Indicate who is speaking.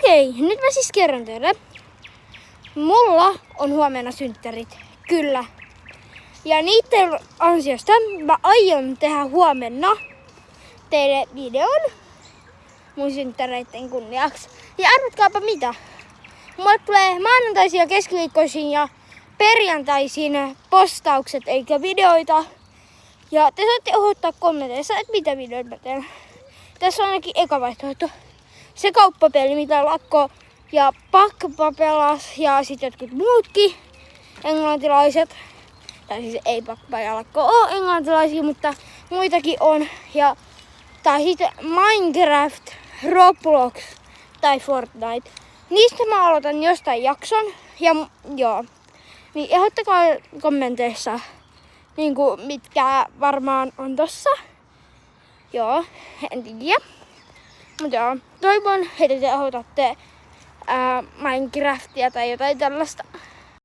Speaker 1: Okei, nyt mä siis kerron teille. Mulla on huomenna synttärit, kyllä. Ja niiden ansiosta mä aion tehdä huomenna teille videon mun synttäreiden kunniaksi. Ja arvatkaapa mitä? Mulle tulee maanantaisin ja keskiviikkoisin ja perjantaisin postaukset eikä videoita. Ja te saatte ehdottaa kommenteissa, että mitä videoita mä teen. Tässä on ainakin eka vaihtoehto. Se kauppapeli, mitä Lakko ja Pakpa pelas ja sitten jotkut muutkin englantilaiset. Tai siis ei Pakpa ja Lakko ole englantilaisia, mutta muitakin on. Ja, tai sitten Minecraft, Roblox tai Fortnite. Niistä mä aloitan jostain jakson. Ja joo. Niin ehdottakaa kommenteissa, niinku mitkä varmaan on tossa. Joo, en tiedä. Mutta joo, toivon, että te ehdotatte Minecraftia tai jotain tällaista.